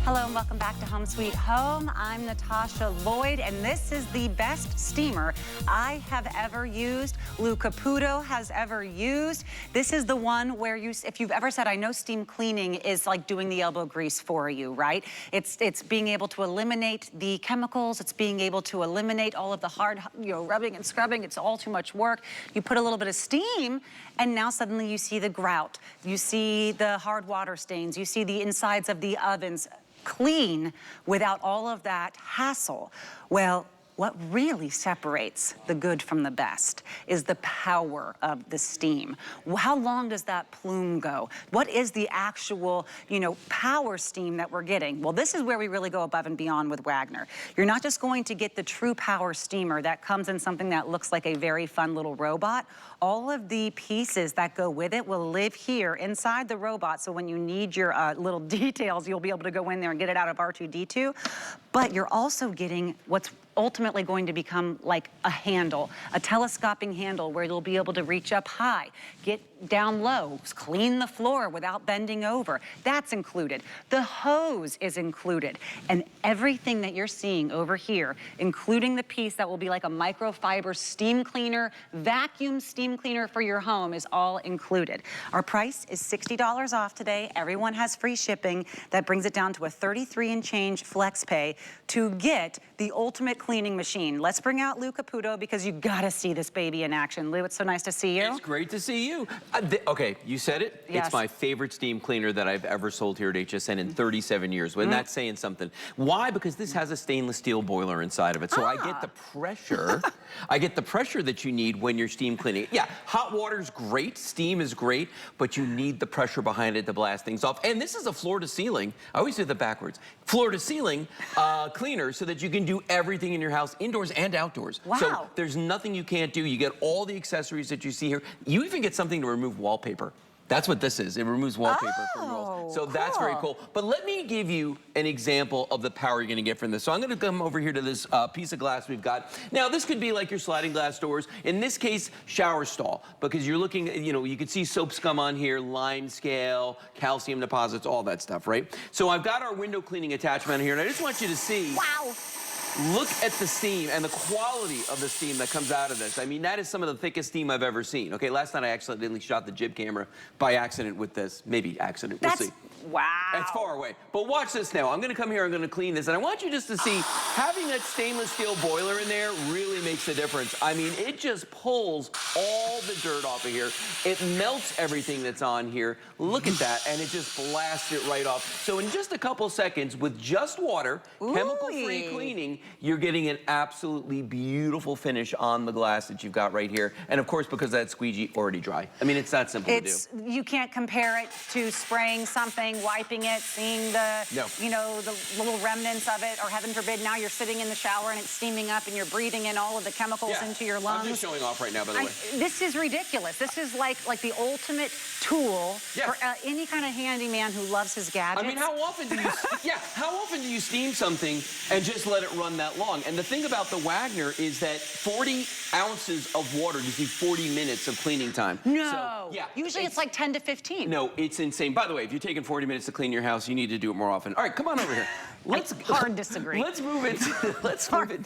Hello and welcome back to Home Sweet Home. I'm Natasha Lloyd and this is the best steamer I have ever used, Lou Caputo has ever used. This is the one where if you've ever said, I know steam cleaning is like doing the elbow grease for you, right? It's being able to eliminate the chemicals, it's being able to eliminate all of the hard, rubbing and scrubbing, it's all too much work. You put a little bit of steam and now suddenly you see the grout, you see the hard water stains, you see the insides of the ovens clean without all of that hassle. Well, what really separates the good from the best is the power of the steam. How long does that plume go? What is the actual, power steam that we're getting? Well, this is where we really go above and beyond with Wagner. You're not just going to get the true power steamer that comes in something that looks like a very fun little robot. All of the pieces that go with it will live here inside the robot, so when you need your little details, you'll be able to go in there and get it out of R2-D2. But you're also getting what's ultimately going to become like a handle, a telescoping handle where you'll be able to reach up high, get down low, clean the floor without bending over. That's included. The hose is included. And everything that you're seeing over here, including the piece that will be like a microfiber steam cleaner, vacuum steam cleaner for your home, is all included. Our price is $60 off today. Everyone has free shipping. That brings it down to a $33 and change flex pay to get the ultimate cleaning machine. Let's bring out Lou Caputo because you gotta see this baby in action. Lou, it's so nice to see you. It's great to see you. Okay, you said it. Yes. It's my favorite steam cleaner that I've ever sold here at HSN in 37 years. And that's saying something. Why? Because this has a stainless steel boiler inside of it. So I get the pressure. I get the pressure that you need when you're steam cleaning. Yeah, hot water's great, steam is great, but you need the pressure behind it to blast things off. And this is a floor to ceiling. I always do that backwards. Floor to ceiling cleaner so that you can do everything in your house, indoors and outdoors. Wow. So there's nothing you can't do. You get all the accessories that you see here. You even get something to remove wallpaper. That's what this is. It removes wallpaper from rolls. So that's very cool. But let me give you an example of the power you're gonna get from this. So I'm gonna come over here to this piece of glass we've got. Now this could be like your sliding glass doors. In this case, shower stall, because you're looking, you can see soap scum on here, lime scale, calcium deposits, all that stuff, right? So I've got our window cleaning attachment here, and I just want you to see. Wow. Look at the steam and the quality of the steam that comes out of this. I mean, that is some of the thickest steam I've ever seen. Okay, last night I accidentally shot the jib camera by accident with this. Maybe accident, we'll see. Wow. It's far away. But watch this now. I'm gonna come here, I'm gonna clean this, and I want you just to see, having that stainless steel boiler in there really makes a difference. I mean, it just pulls all the dirt off of here. It melts everything that's on here. Look at that, and it just blasts it right off. So in just a couple seconds, with just water, chemical-free cleaning, you're getting an absolutely beautiful finish on the glass that you've got right here. And of course, because that squeegee already dry. I mean, it's that simple to do. You can't compare it to spraying something, wiping it, seeing the, the little remnants of it, or heaven forbid, now you're sitting in the shower and it's steaming up and you're breathing in all of the chemicals into your lungs. I'm just showing off right now, by the way. This is ridiculous. This is like the ultimate tool for any kind of handyman who loves his gadgets. I mean, how often do you, how often do you steam something and just let it run that long? And the thing about the Wagner is that 40 ounces of water gives you 40 minutes of cleaning time. No. So, usually it's like 10 to 15. No, it's insane. By the way, if you're taking 40 minutes to clean your house, you need to do it more often. All right, come on over here. Let's hard disagree. Let's move into.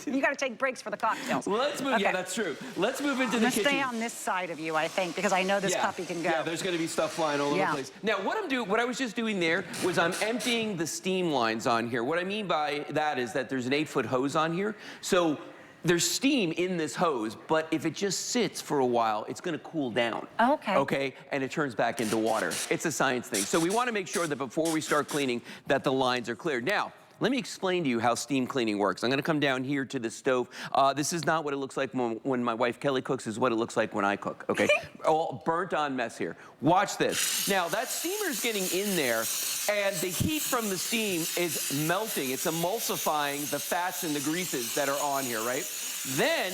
You got to take breaks for the cocktails. Let's move. Yeah, that's true. Let's move into the kitchen. Stay on this side of you, I think, because I know this puppy can go. Yeah, there's going to be stuff flying all over the place. Now, what I was just doing there was I'm emptying the steam lines on here. What I mean by that is that there's an 8-foot hose on here, so there's steam in this hose, but if it just sits for a while, it's gonna cool down. Okay. Okay, and it turns back into water. It's a science thing. So we wanna make sure that before we start cleaning, that the lines are cleared. Now, let me explain to you how steam cleaning works. I'm gonna come down here to the stove. This is not what it looks like when my wife Kelly cooks, is what it looks like when I cook, okay? All burnt on mess here. Watch this. Now, that steamer's getting in there, and the heat from the steam is melting. It's emulsifying the fats and the greases that are on here, right? Then,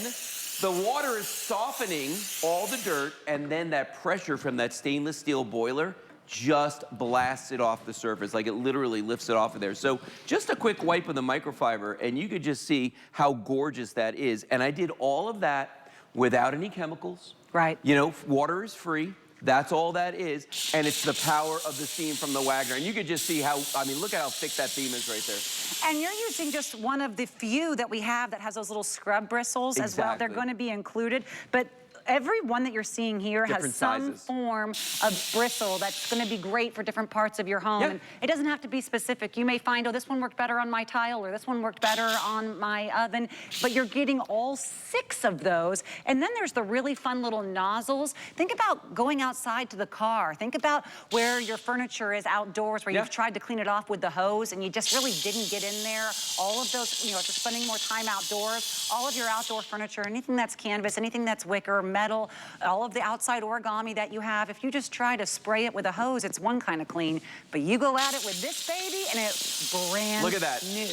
the water is softening all the dirt, and then that pressure from that stainless steel boiler just blasts it off the surface, like it literally lifts it off of there. So just a quick wipe of the microfiber, and you could just see how gorgeous that is. And I did all of that without any chemicals. Right. Water is free. That's all that is, and it's the power of the steam from the Wagner. And you can just see how, I mean, look at how thick that beam is right there. And you're using just one of the few that we have that has those little scrub bristles as well. They're going to be included, but every one that you're seeing here has some form of bristle that's going to be great for different parts of your home. And it doesn't have to be specific. You may find, oh, this one worked better on my tile, or this one worked better on my oven, but you're getting all 6 of those. And then there's the really fun little nozzles. Think about going outside to the car. Think about where your furniture is outdoors, where you've tried to clean it off with the hose and you just really didn't get in there. All of those, you know, if you're spending more time outdoors, all of your outdoor furniture, anything that's canvas, anything that's wicker, metal, all of the outside origami that you have, if you just try to spray it with a hose, it's one kind of clean, but you go at it with this baby and it's brand new.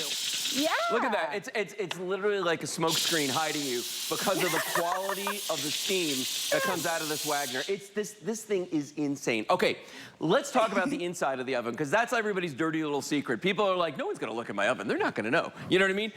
Yeah. Look at that. It's literally like a smoke screen hiding you because of the quality of the steam that comes out of this Wagner. This thing is insane. Okay, let's talk about the inside of the oven, because that's everybody's dirty little secret. People are like, no one's gonna look at my oven. They're not gonna know. You know what I mean?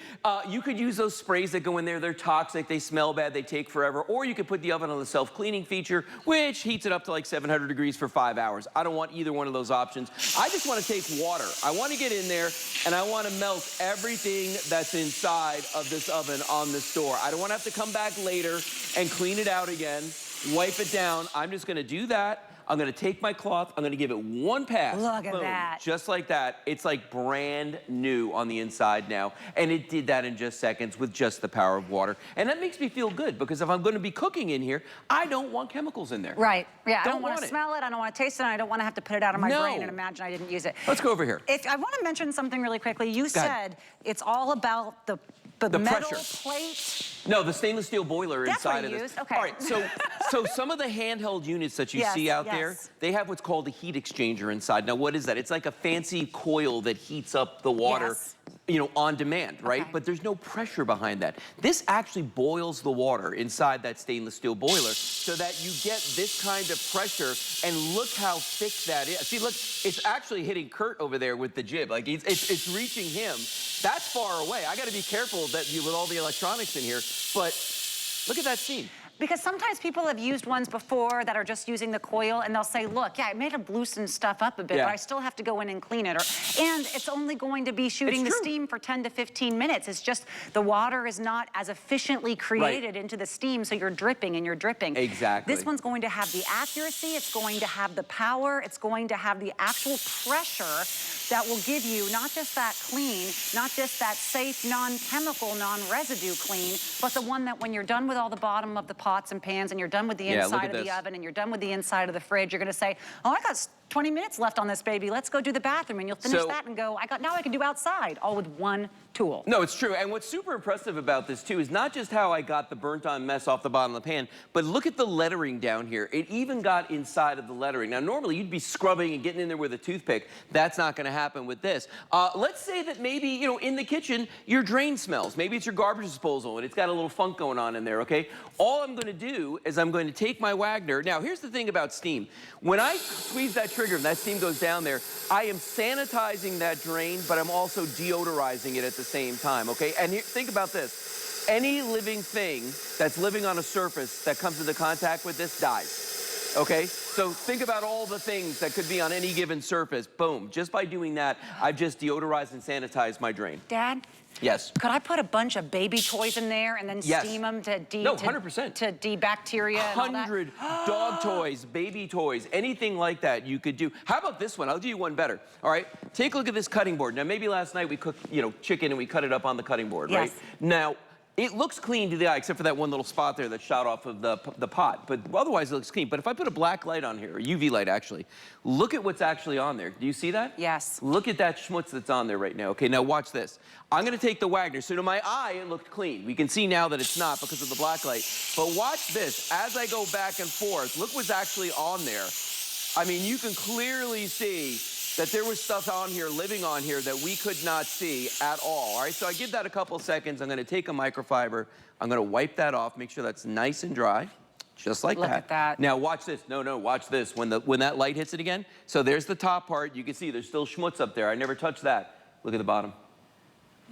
You could use those sprays that go in there. They're toxic, they smell bad, they take forever. Or you could put the oven on the self-cleaning feature, which heats it up to like 700 degrees for 5 hours. I don't want either one of those options. I just wanna take water. I wanna get in there and I wanna melt everything that's inside of this oven on this door. I don't want to have to come back later and clean it out again, wipe it down. I'm just going to do that. I'm going to take my cloth. I'm going to give it one pass. Look at that. Just like that. It's like brand new on the inside now. And it did that in just seconds with just the power of water. And that makes me feel good, because if I'm going to be cooking in here, I don't want chemicals in there. Right. Yeah, I don't want to smell it. I don't want to taste it. And I don't want to have to put it out of my brain and imagine I didn't use it. Let's go over here. If I want to mention something really quickly. You said it's all about the metal pressure. plate. No, the stainless steel boiler inside of this. Okay. All right, so some of the handheld units that you see out there, they have what's called a heat exchanger inside. Now, what is that? It's like a fancy coil that heats up the water, you know, on demand, right? But there's no pressure behind that. This actually boils the water inside that stainless steel boiler so that you get this kind of pressure, and look how thick that is. See, look, it's actually hitting Kurt over there with the jib. Like, it's reaching him. That's far away. I gotta be careful with all the electronics in here, but look at that steam. Because sometimes people have used ones before that are just using the coil, and they'll say, look, yeah, it may have loosened stuff up a bit, but I still have to go in and clean it. And it's only going to be shooting the steam for 10 to 15 minutes. It's just the water is not as efficiently created into the steam, so you're dripping and you're dripping. Exactly. This one's going to have the accuracy, it's going to have the power, it's going to have the actual pressure that will give you not just that clean, not just that safe, non-chemical, non-residue clean, but the one that when you're done with all the bottom of the pots and pans and you're done with the inside of the oven and you're done with the inside of the fridge, you're gonna say, oh, I got 20 minutes left on this baby. Let's go do the bathroom. And you'll finish that and go, now I can do outside, all with one tool. No, it's true. And what's super impressive about this too is not just how I got the burnt on mess off the bottom of the pan, but look at the lettering down here. It even got inside of the lettering. Now, normally you'd be scrubbing and getting in there with a toothpick. That's not gonna happen with this. Let's say that maybe, you know, in the kitchen, your drain smells. Maybe it's your garbage disposal and it's got a little funk going on in there, okay? All I'm gonna do is I'm going to take my Wagner. Now, here's the thing about steam. When I squeeze that trigger and that steam goes down there, I am sanitizing that drain, but I'm also deodorizing it at the same time, okay? And here, think about this. Any living thing that's living on a surface that comes into contact with this dies, okay? So think about all the things that could be on any given surface. Boom. Just by doing that, I've just deodorized and sanitized my drain. Dad? Yes. Could I put a bunch of baby toys in there and then steam them to 100%. to debacteria and all that? 100 dog toys, baby toys, anything like that you could do. How about this one? I'll do you one better. All right, take a look at this cutting board. Now, maybe last night we cooked, you know, chicken and we cut it up on the cutting board, right? Now, it looks clean to the eye, except for that one little spot there that shot off of the pot. But otherwise, it looks clean. But if I put a black light on here, a UV light, actually, look at what's actually on there. Do you see that? Yes. Look at that schmutz that's on there right now. Okay, now watch this. I'm going to take the Wagner. So to my eye, it looked clean. We can see now that it's not because of the black light. But watch this. As I go back and forth, look what's actually on there. I mean, you can clearly see that there was stuff on here, living on here, that we could not see at all right, so I give that a couple seconds. I'm gonna take a microfiber. I'm gonna wipe that off, make sure that's nice and dry, just like that. Look at that. Now watch this. No, watch this. When that light hits it again, so there's the top part. You can see there's still schmutz up there. I never touched that. Look at the bottom.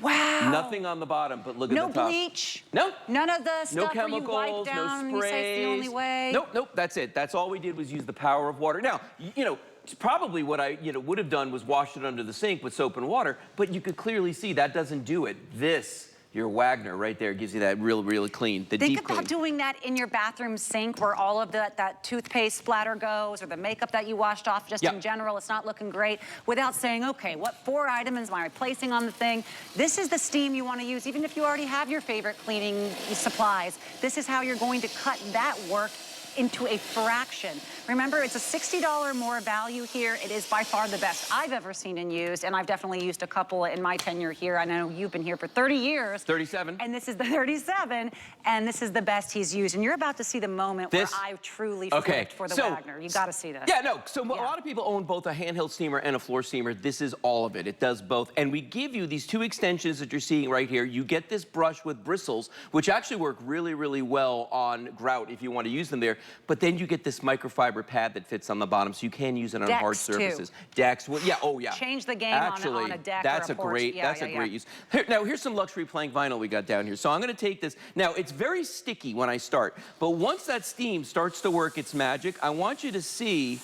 Wow. Nothing on the bottom, but look at the top. No bleach. No. None of the stuff no where you wipe chemicals, down no and sprays. you say it's the only way. Nope, nope, that's it. That's all we did was use the power of water. Now, you know, probably what I would have done was washed it under the sink with soap and water, but you could clearly see that doesn't do it. This, your Wagner right there, gives you that really clean, the deep clean. Think about doing that in your bathroom sink where all of that toothpaste splatter goes, or the makeup that you washed off just in general, it's not looking great, without saying, okay, what 4 items am I replacing on the thing? This is the steam you want to use, even if you already have your favorite cleaning supplies. This is how you're going to cut that work into a fraction. Remember, it's a $60 more value here. It is by far the best I've ever seen and used, and I've definitely used a couple in my tenure here. I know you've been here for 30 years. 37. And this is the 37, and this is the best he's used. And you're about to see the moment where I truly flipped for the Wagner. You gotta see this. Yeah, no, so a lot of people own both a handheld steamer and a floor steamer. This is all of it. It does both. And we give you these 2 extensions that you're seeing right here. You get this brush with bristles, which actually work really well on grout if you want to use them there. But then you get this microfiber pad that fits on the bottom, so you can use it on hard surfaces. Decks, well, yeah, Change the game actually, on a deck that's or a porch. That's a great use. Now, here's some luxury plank vinyl we got down here. So I'm gonna take this. Now, it's very sticky when I start, but once that steam starts to work its magic, I want you to see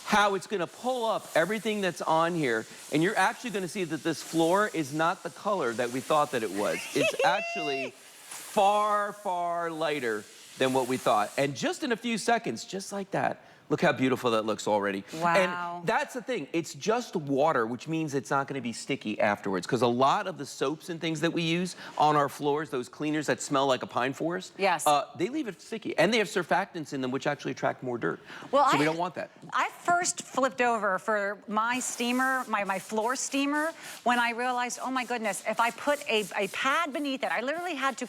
how it's gonna pull up everything that's on here, and you're actually gonna see that this floor is not the color that we thought that it was. It's actually far lighter than what we thought. And just in a few seconds, just like that, look how beautiful that looks already. Wow. And that's the thing, it's just water, which means it's not gonna be sticky afterwards, because a lot of the soaps and things that we use on our floors, those cleaners that smell like a pine forest, they leave it sticky. And they have surfactants in them, which actually attract more dirt. Well, so we don't want that. I first flipped over for my steamer, my floor steamer, when I realized, oh my goodness, if I put a pad beneath it, I literally had to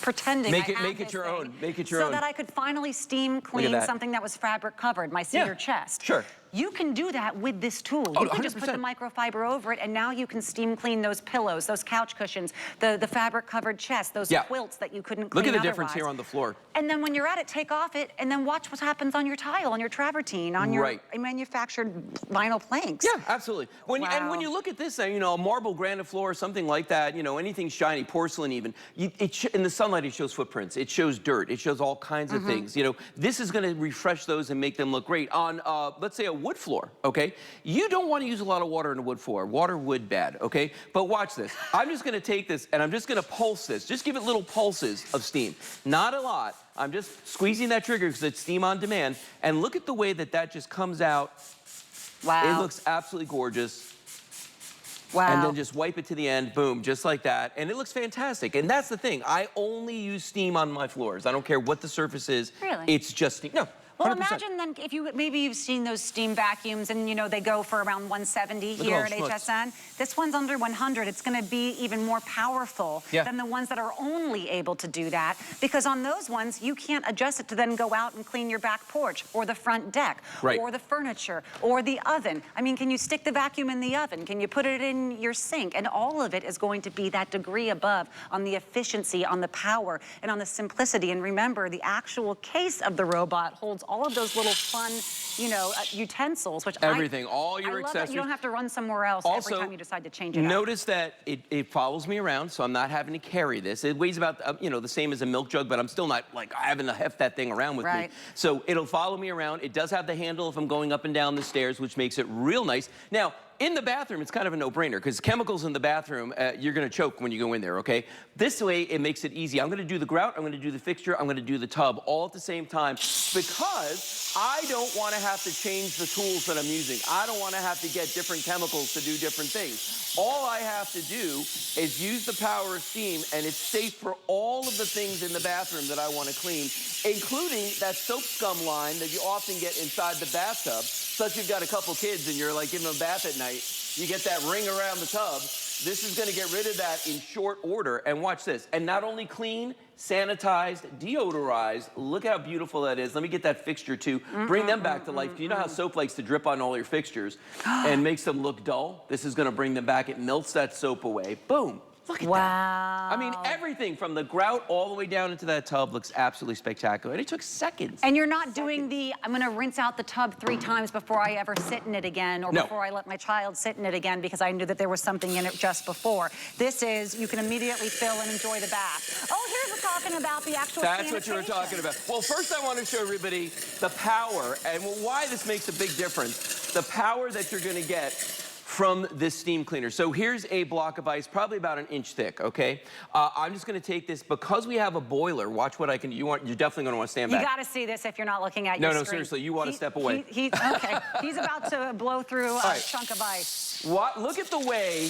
pretending make it your own. Make it your own. So that I could finally steam clean something that was fabric covered, my cedar chest. Sure. You can do that with this tool. You can just put the microfiber over it, and now you can steam clean those pillows, those couch cushions, the fabric covered chest, those quilts that you couldn't clean Look at the difference here on the floor. And then when you're at it, take off it, and then watch what happens on your tile, on your travertine, on your manufactured vinyl planks. Yeah, absolutely. And when you look at this, you know, a marble granite floor or something like that, you know, anything shiny, porcelain even, in the sunlight it shows footprints, it shows dirt, it shows all kinds of things. You know, this is gonna refresh those and make them look great. On, let's say, a wood floor, okay? You don't wanna use a lot of water in a wood floor. Water, wood, bad, okay? But watch this. I'm just gonna take this and I'm just gonna pulse this. Just give it little pulses of steam. Not a lot. I'm just squeezing that trigger because it's steam on demand. And look at the way that that just comes out. Wow. It looks absolutely gorgeous. Wow. And then just wipe it to the end, boom, just like that. And it looks fantastic. And that's the thing. I only use steam on my floors. I don't care what the surface is. Really? It's just steam. No. Well, 100%. imagine then if maybe you've seen those steam vacuums and, you know, they go for around 170 here at HSN. This one's under 100. It's going to be even more powerful than the ones that are only able to do that, because on those ones, you can't adjust it to then go out and clean your back porch or the front deck or the furniture or the oven. I mean, can you stick the vacuum in the oven? Can you put it in your sink? And all of it is going to be that degree above on the efficiency, on the power, and on the simplicity. And remember, the actual case of the robot holds all of those little fun, you know, utensils, which everything, all your accessories. You don't have to run somewhere else every time you decide to change it notice that it follows me around, so I'm not having to carry this. It weighs about, you know, the same as a milk jug, but I'm still not, like, having to heft that thing around with me. So it'll follow me around. It does have the handle if I'm going up and down the stairs, which makes it real nice. Now, in the bathroom, it's kind of a no-brainer, because chemicals in the bathroom, you're gonna choke when you go in there, okay? This way, it makes it easy. I'm gonna do the grout, I'm gonna do the fixture, I'm gonna do the tub, all at the same time, because I don't wanna have to change the tools that I'm using. I don't wanna have to get different chemicals to do different things. All I have to do is use the power of steam, and it's safe for all of the things in the bathroom that I wanna clean, including that soap scum line that you often get inside the bathtub. Such you've got a couple kids and you're like giving them a bath at night, you get that ring around the tub. This is gonna get rid of that in short order. And watch this. And not only clean, sanitized, deodorized. Look how beautiful that is. Let me get that fixture too. Bring them back to life. You know how soap likes to drip on all your fixtures and makes them look dull? This is gonna bring them back. It melts that soap away. Boom. Look at wow. that. I mean, everything from the grout all the way down into that tub looks absolutely spectacular. And it took seconds. And you're not doing the, I'm gonna rinse out the tub 3 times before I ever sit in it again, or before I let my child sit in it again because I knew that there was something in it just before. This is, you can immediately fill and enjoy the bath. Oh, here's the talking about the actual That's what you were talking about. Well, first I want to show everybody the power and why this makes a big difference. The power that you're gonna get from this steam cleaner. So here's a block of ice, probably about 1 inch thick, okay? I'm just gonna take this, because we have a boiler, watch what I can do. You're definitely gonna wanna stand back. You gotta see this if you're not looking at your screen. No, seriously, you wanna step away. Okay, he's about to blow through a chunk of ice. Look at the way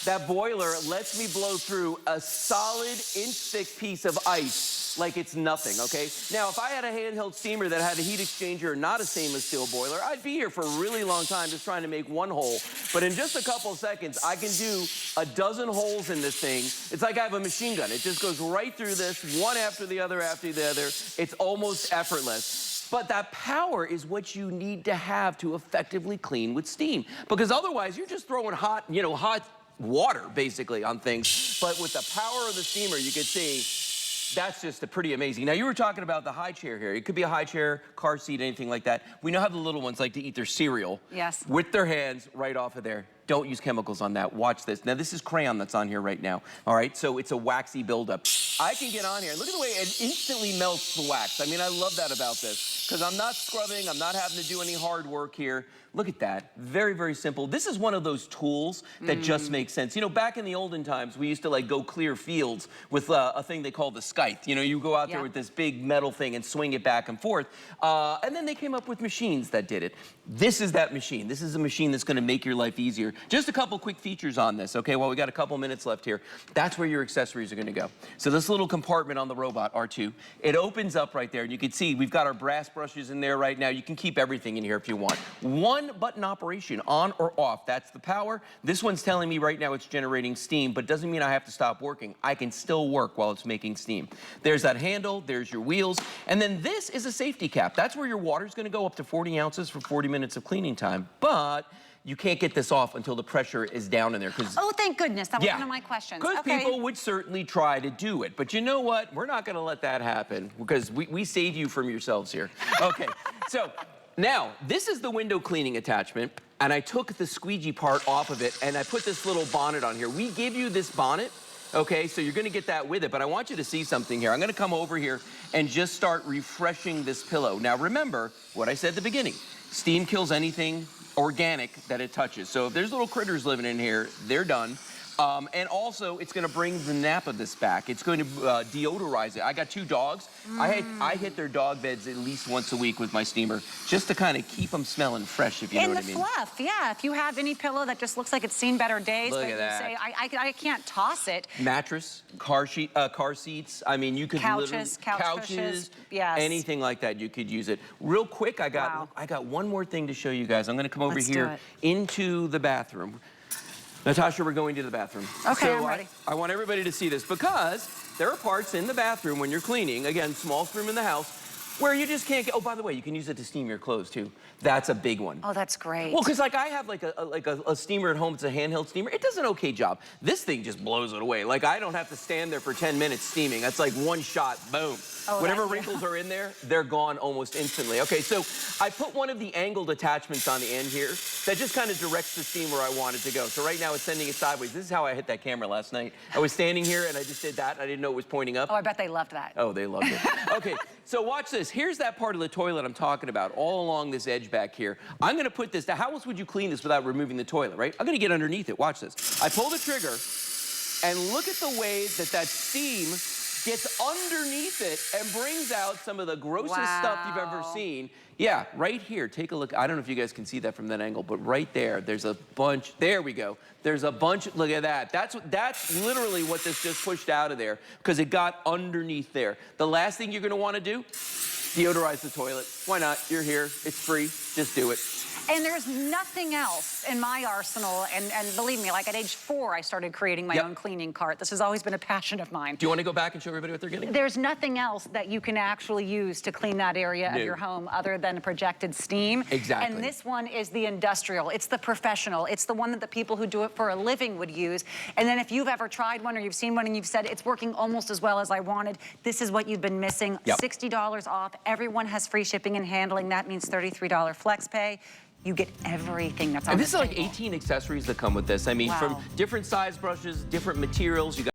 that boiler lets me blow through a solid 1 inch thick piece of ice like it's nothing, okay? Now, if I had a handheld steamer that had a heat exchanger, not a stainless steel boiler, I'd be here for a really long time just trying to make one hole. But in just a couple of seconds, I can do a dozen holes in this thing. It's like I have a machine gun. It just goes right through this, one after the other after the other. It's almost effortless. But that power is what you need to have to effectively clean with steam. Because otherwise, you're just throwing hot water, basically, on things. But with the power of the steamer, you can see that's just pretty amazing. Now, you were talking about the high chair here. It could be a high chair, car seat, anything like that. We know how the little ones like to eat their cereal. Yes. With their hands right off of there. Don't use chemicals on that. Watch this. Now, this is crayon that's on here right now. All right, so it's a waxy buildup. I can get on here. Look at the way it instantly melts the wax. I mean, I love that about this because I'm not scrubbing. I'm not having to do any hard work here. Look at that. Very, very simple. This is one of those tools that just makes sense. You know, back in the olden times, we used to like go clear fields with a thing they call the scythe. You know, you go out there with this big metal thing and swing it back and forth. And then they came up with machines that did it. This is that machine. This is a machine that's going to make your life easier. Just a couple quick features on this, okay? Well, we got a couple minutes left here. That's where your accessories are going to go. So this little compartment on the robot, R2, it opens up right there. And you can see we've got our brass brushes in there right now. You can keep everything in here if you want. One button operation, on or off. That's the power. This one's telling me right now it's generating steam, but doesn't mean I have to stop working. I can still work while it's making steam. There's that handle, there's your wheels, and then this is a safety cap. That's where your water's gonna go up to 40 ounces for 40 minutes of cleaning time, but you can't get this off until the pressure is down in there. Oh, thank goodness. That was one of my questions. Because people would certainly try to do it. But you know what? We're not going to let that happen because we save you from yourselves here. Okay, so now this is the window cleaning attachment. And I took the squeegee part off of it and I put this little bonnet on here. We give you this bonnet. Okay, so you're gonna get that with it, but I want you to see something here. I'm gonna come over here and just start refreshing this pillow. Now remember what I said at the beginning. Steam kills anything organic that it touches. So if there's little critters living in here, they're done. And also, it's going to bring the nap of this back. It's going to deodorize it. I got 2 dogs. I hit their dog beds at least once a week with my steamer, just to kind of keep them smelling fresh, if you know what I mean. And the fluff, yeah. If you have any pillow that just looks like it's seen better days, Look but at that. you say, I can't toss it. Mattress, car seats. I mean, you could couches, yes. Anything like that, you could use it. Real quick, I got one more thing to show you guys. I'm going to come over here into the bathroom. Natasha, we're going to the bathroom. Okay, so I'm ready. I want everybody to see this because there are parts in the bathroom when you're cleaning, again, smallest room in the house, where you just can't get, oh, by the way, you can use it to steam your clothes too. That's a big one. Oh, that's great. Well, because like I have like a steamer at home, it's a handheld steamer. It does an okay job. This thing just blows it away. Like I don't have to stand there for 10 minutes steaming. That's like one shot, boom. Oh, whatever wrinkles are in there, they're gone almost instantly. Okay, so I put one of the angled attachments on the end here that just kind of directs the steam where I want it to go. So right now it's sending it sideways. This is how I hit that camera last night. I was standing here and I just did that. I didn't know it was pointing up. Oh, I bet they loved that. Oh, they loved it. Okay, so watch this. Here's that part of the toilet I'm talking about, all along this edge back here. I'm gonna put this, how else would you clean this without removing the toilet, right? I'm gonna get underneath it, watch this. I pull the trigger and look at the way that steam gets underneath it and brings out some of the grossest stuff you've ever seen. Yeah, right here, take a look. I don't know if you guys can see that from that angle, but right there, there's a bunch, there we go. There's a bunch, look at that. That's literally what this just pushed out of there because it got underneath there. The last thing you're gonna wanna do Deodorize the toilet. Why not? You're here. It's free. Just do it. And there's nothing else in my arsenal, and believe me, like at age 4, I started creating my own cleaning cart. This has always been a passion of mine. Do you want to go back and show everybody what they're getting? There's nothing else that you can actually use to clean that area of your home other than projected steam. Exactly. And this one is the industrial. It's the professional. It's the one that the people who do it for a living would use. And then if you've ever tried one or you've seen one and you've said, it's working almost as well as I wanted, this is what you've been missing. $60 off. Everyone has free shipping and handling. That means $33 flex pay. You get everything that's on and the this is like table. 18 accessories that come with this. I mean, from different size brushes, different materials. You got